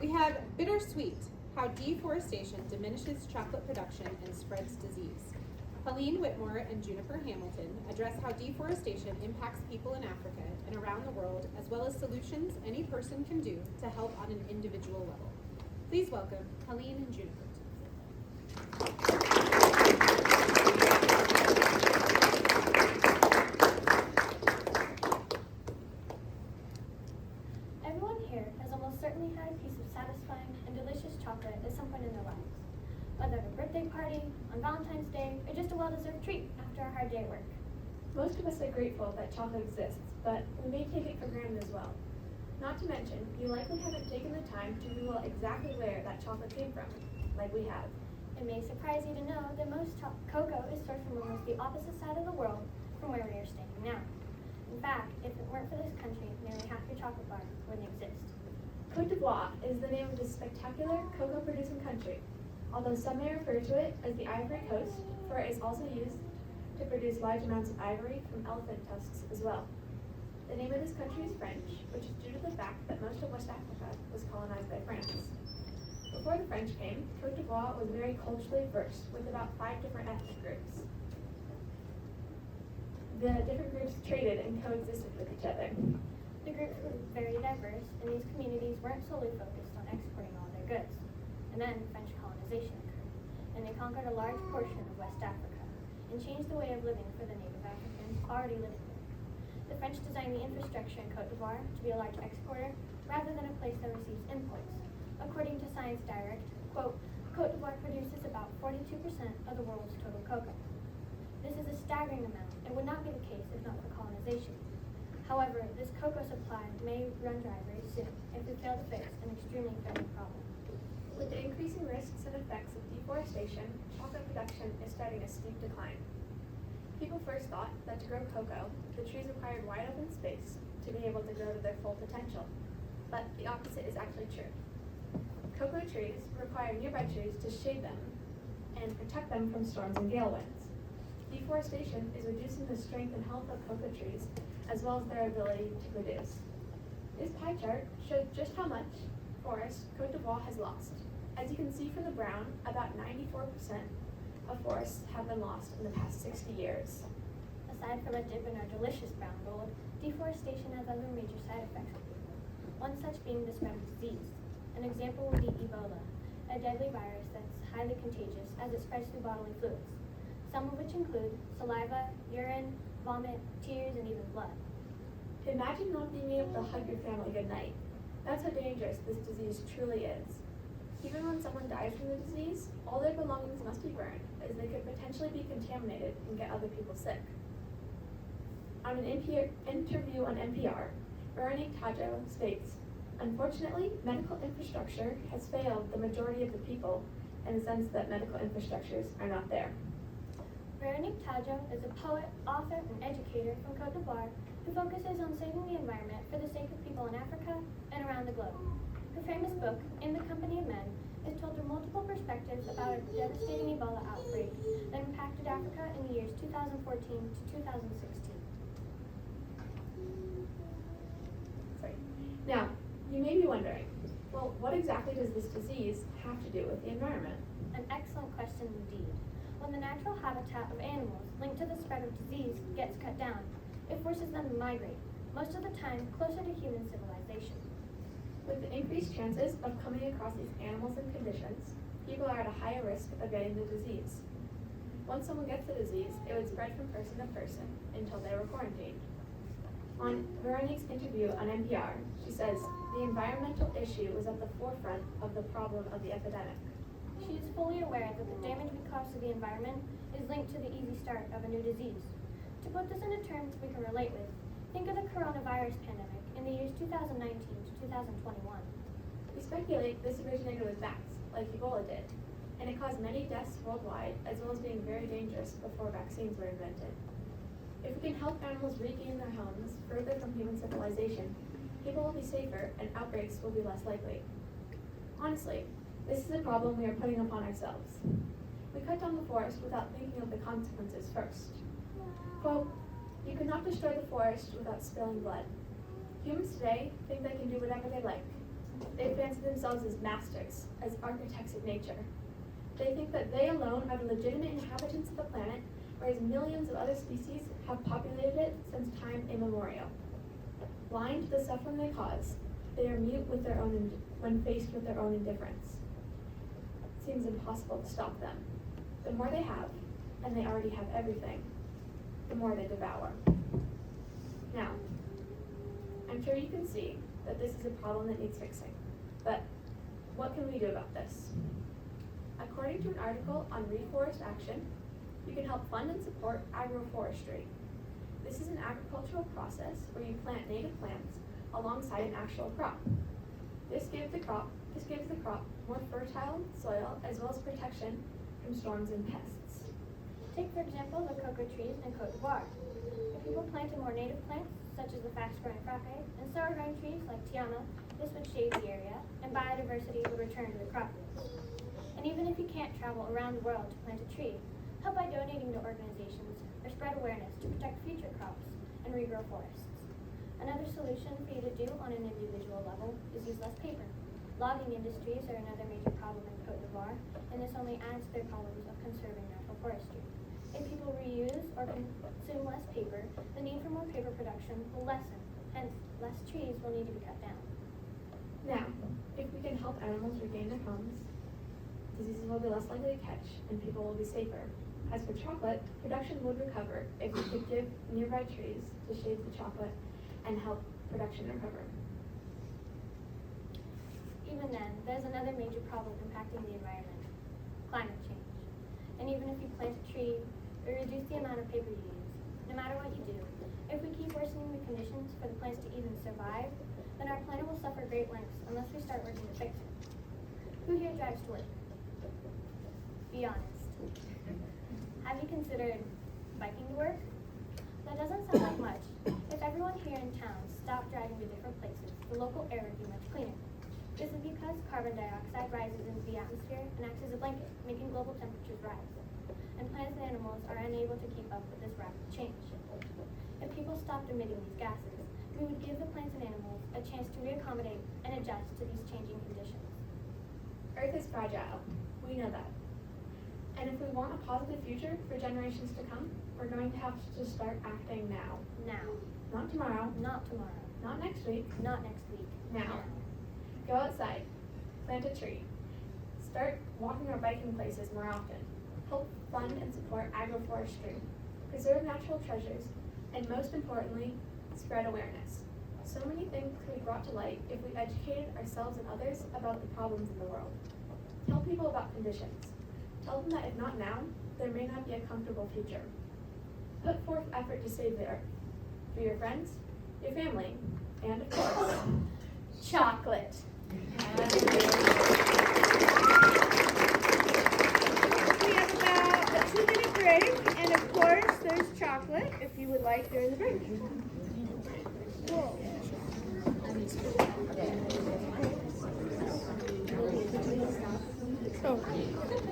we have Bittersweet, how deforestation diminishes chocolate production and spreads disease. Helene Whitmore and Juniper Hamilton address how deforestation impacts people in Africa and around the world, as well as solutions any person can do to help on an individual level. Please welcome Helene and Juniper. Everyone here has almost certainly had a piece of satisfying and delicious chocolate at some point in their lives. Whether at a birthday party, on Valentine's Day, or just a well-deserved treat after a hard day at work. Most of us are grateful that chocolate exists, but we may take it for granted as well. Not to mention, you likely haven't taken the time to Google exactly where that chocolate came from, like we have. It may surprise you to know that most cocoa is sourced from almost the opposite side of the world from where we are standing now. In fact, if it weren't for this country, nearly half your chocolate bar wouldn't exist. Côte d'Ivoire is the name of this spectacular cocoa-producing country, although some may refer to it as the Ivory Coast, for it is also used to produce large amounts of ivory from elephant tusks as well. The name of this country is French, which is due to the fact that most of West Africa was colonized by France. Before the French came, Côte d'Ivoire was very culturally diverse, with about 5 different ethnic groups. The different groups traded and coexisted with each other. The groups were very diverse, and these communities weren't solely focused on exporting all their goods. And then French colonization occurred, and they conquered a large portion of West Africa and changed the way of living for the native Africans already living there. The French designed the infrastructure in Côte d'Ivoire to be a large exporter rather than a place that receives imports. According to Science Direct, quote, Côte d'Ivoire produces about 42% of the world's total cocoa. This is a staggering amount and would not be the case if not for colonization. However, this cocoa supply may run dry very soon if we fail to fix an extremely threatening problem. With the increasing risks and effects of deforestation, chocolate production is starting a steep decline. People first thought that to grow cocoa, the trees required wide open space to be able to grow to their full potential. But the opposite is actually true. Cocoa trees require nearby trees to shade them and protect them from storms and gale winds. Deforestation is reducing the strength and health of cocoa trees, as well as their ability to produce. This pie chart shows just how much forest Côte d'Ivoire has lost. As you can see from the brown, about 94% of forests have been lost in the past 60 years. Aside from a dip in our delicious brown gold, deforestation has other major side effects for people, one such being the spread of disease. An example would be Ebola, a deadly virus that's highly contagious as it spreads through bodily fluids, some of which include saliva, urine, vomit, tears, and even blood. Imagine not being able to hug your family goodnight. That's how dangerous this disease truly is. Even when someone dies from the disease, all their belongings must be burned, as they could potentially be contaminated and get other people sick. On an interview on NPR, Veronique Tajo states, "Unfortunately, medical infrastructure has failed the majority of the people in the sense that medical infrastructures are not there." Veronique Tajo is a poet, author, and educator from Côte d'Ivoire who focuses on saving the environment for the sake of people in Africa and around the globe. Her famous book, In the Company of Men, is told through multiple perspectives about a devastating Ebola outbreak that impacted Africa in the years 2014 to 2016. Now, you may be wondering, well, what exactly does this disease have to do with the environment? An excellent question indeed. When the natural habitat of animals linked to the spread of disease gets cut down, it forces them to migrate, most of the time closer to human civilization. With the increased chances of coming across these animals and conditions, people are at a higher risk of getting the disease. Once someone gets the disease, it would spread from person to person until they were quarantined. On Veronique's interview on NPR, she says, "The environmental issue was at the forefront of the problem of the epidemic." She is fully aware that the damage we cause to the environment is linked to the easy start of a new disease. To put this into terms we can relate with, think of the coronavirus pandemic in the years 2019 to 2021. We speculate this originated with bats, like Ebola did, and it caused many deaths worldwide, as well as being very dangerous before vaccines were invented. If we can help animals regain their homes further from human civilization, people will be safer and outbreaks will be less likely. Honestly, this is a problem we are putting upon ourselves. We cut down the forest without thinking of the consequences first. Quote, "You cannot destroy the forest without spilling blood." Humans today think they can do whatever they like. They fancy themselves themselves as masters, as architects of nature. They think that they alone are the legitimate inhabitants of the planet, whereas millions of other species have populated it since time immemorial. Blind to the suffering they cause, they are mute with their own when faced with their own indifference. It seems impossible to stop them. The more they have, and they already have everything, the more they devour. Now, I'm sure you can see that this is a problem that needs fixing, but what can we do about this? According to an article on Reforest Action, you can help fund and support agroforestry. This is an agricultural process where you plant native plants alongside an actual crop. This gives the crop more fertile soil as well as protection from storms and pests. Take, for example, the cocoa trees in Côte d'Ivoire. If people planted more native plants, such as the fast-growing frappe, and sour-growing trees like tiana, this would shade the area, and biodiversity would return to the crop fields. And even if you can't travel around the world to plant a tree, help by donating to organizations or spread awareness to protect future crops and regrow forests. Another solution for you to do on an individual level is use less paper. Logging industries are another major problem in Côte d'Ivoire, and this only adds to their problems of conserving natural forestry. If people reuse or consume less paper, the need for more paper production will lessen, hence less trees will need to be cut down. Now, if we can help animals regain their homes, diseases will be less likely to catch and people will be safer. As for chocolate, production would recover if we could give nearby trees to shade the chocolate and help production recover. Even then, there's another major problem impacting the environment: climate change. And even if you plant a tree or reduce the amount of paper you use, no matter what you do, if we keep worsening the conditions for the plants to even survive, then our planet will suffer great lengths unless we start working to fix it. Who here drives to work? Be honest. Have you considered biking to work? That doesn't sound like much. If everyone here in town stopped driving to different places, the local air would be much cleaner. This is because carbon dioxide rises into the atmosphere and acts as a blanket, making global temperatures rise. And plants and animals are unable to keep up with this rapid change. If people stopped emitting these gases, we would give the plants and animals a chance to reaccommodate and adjust to these changing conditions. Earth is fragile. We know that. And if we want a positive future for generations to come, we're going to have to start acting now. Now. Not tomorrow. Not tomorrow. Not next week. Not next week. Now. Go outside. Plant a tree. Start walking or biking places more often. Help fund and support agroforestry. Preserve natural treasures. And most importantly, spread awareness. So many things could be brought to light if we educated ourselves and others about the problems in the world. Tell people about conditions. Tell them that if not now, there may not be a comfortable future. Put forth effort to save the earth. For your friends, your family, and of course, chocolate. We have about a 2-minute break, and of course, there's chocolate if you would like during the break. Cool. Oh.